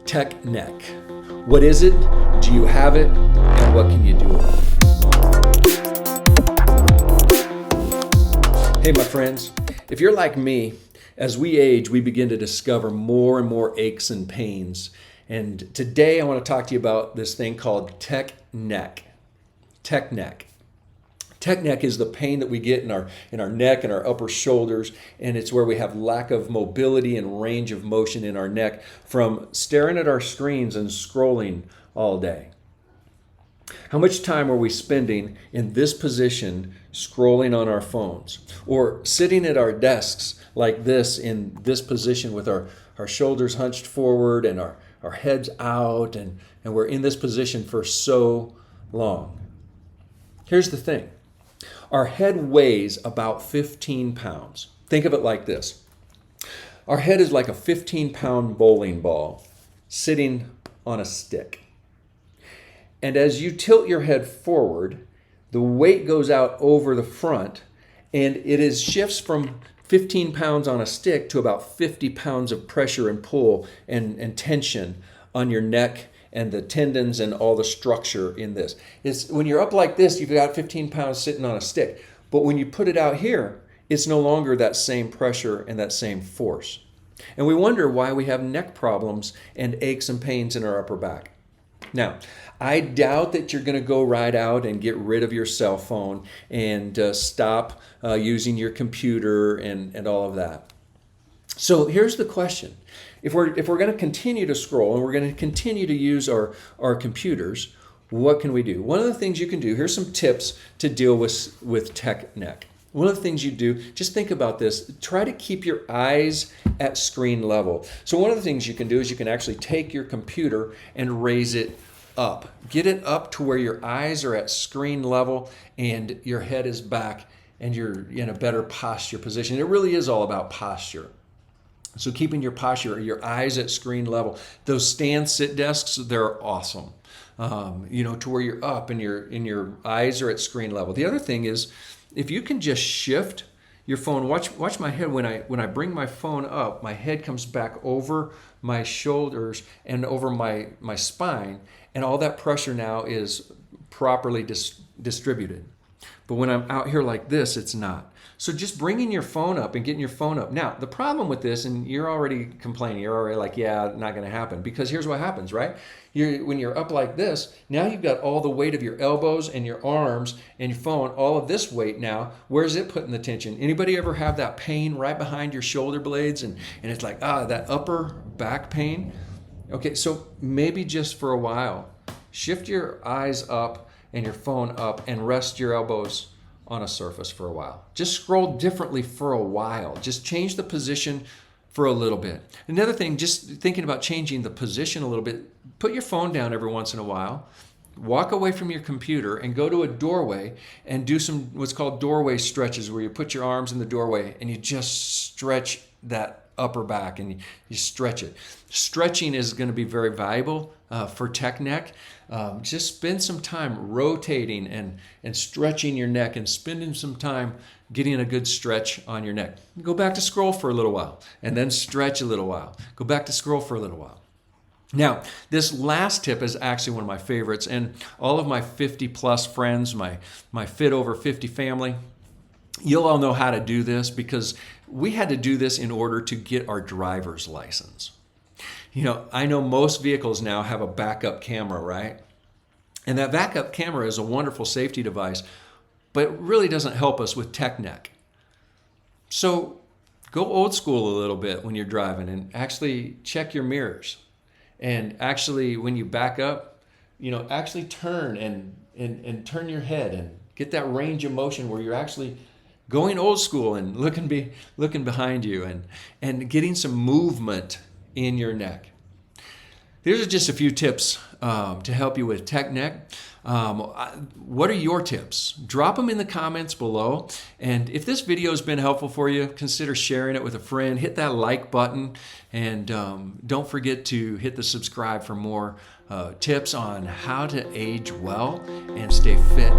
Tech neck. What is it? Do you have it? And what can you do about it? Hey, my friends, if you're like me, as we age, we begin to discover more and more aches and pains. And today I want to talk to you about this thing called tech neck. Tech neck. Tech neck is the pain that we get in our neck and our upper shoulders, and it's where we have lack of mobility and range of motion in our neck from staring at our screens and scrolling all day. How much time are we spending in this position scrolling on our phones, or sitting at our desks like this in this position with our shoulders hunched forward and our heads out, and we're in this position for so long? Here's the thing. Our head weighs about 15 pounds. Think of it like this. Our head is like a 15-pound bowling ball sitting on a stick. And as you tilt your head forward, the weight goes out over the front, and it shifts from 15 pounds on a stick to about 50 pounds of pressure and pull and tension on your neck and the tendons and all the structure in this. When you're up like this, you've got 15 pounds sitting on a stick. But when you put it out here, it's no longer that same pressure and that same force. And we wonder why we have neck problems and aches and pains in our upper back. Now, I doubt that you're going to go right out and get rid of your cell phone and stop using your computer and all of that. So here's the question. If we're going to continue to scroll and we're going to continue to use our computers, what can we do? One of the things you can do, here's some tips to deal with tech neck. One of the things you do, just think about this, try to keep your eyes at screen level. So one of the things you can do is you can actually take your computer and raise it up. Get it up to where your eyes are at screen level and your head is back and you're in a better posture position. It really is all about posture. So keeping your posture, your eyes at screen level. Those stand-sit desks, they're awesome. To where you're up and your eyes are at screen level. The other thing is, if you can just shift your phone, watch my head. When I bring my phone up, my head comes back over my shoulders and over my spine, and all that pressure now is properly distributed. But when I'm out here like this, it's not. So just bringing your phone up and getting your phone up. Now, the problem with this, and you're already complaining, you're already like, yeah, not going to happen. Because here's what happens, right? When you're up like this, now you've got all the weight of your elbows and your arms and your phone, all of this weight now. Where's it putting the tension? Anybody ever have that pain right behind your shoulder blades? And it's like, that upper back pain? Okay, so maybe just for a while, shift your eyes up and your phone up and rest your elbows on a surface for a while. Just scroll differently for a while. Just change the position for a little bit. Another thing, just thinking about changing the position a little bit, put your phone down every once in a while, walk away from your computer and go to a doorway and do some what's called doorway stretches, where you put your arms in the doorway and you just stretch that upper back and you stretch it. Stretching is going to be very valuable for tech neck. Just spend some time rotating and stretching your neck and spending some time getting a good stretch on your neck. Go back to scroll for a little while and then stretch a little while. Go back to scroll for a little while. Now, this last tip is actually one of my favorites, and all of my 50 plus friends, my Fit Over 50 family, you'll all know how to do this because we had to do this in order to get our driver's license. I know most vehicles now have a backup camera, right? And that backup camera is a wonderful safety device, but it really doesn't help us with tech neck. So go old school a little bit when you're driving and actually check your mirrors. And actually, when you back up, actually turn and turn your head and get that range of motion where you're actually going old school and looking behind you and getting some movement in your neck. These are just a few tips to help you with tech neck. What are your tips? Drop them in the comments below. And if this video has been helpful for you, consider sharing it with a friend. Hit that like button. And don't forget to hit the subscribe for more tips on how to age well and stay fit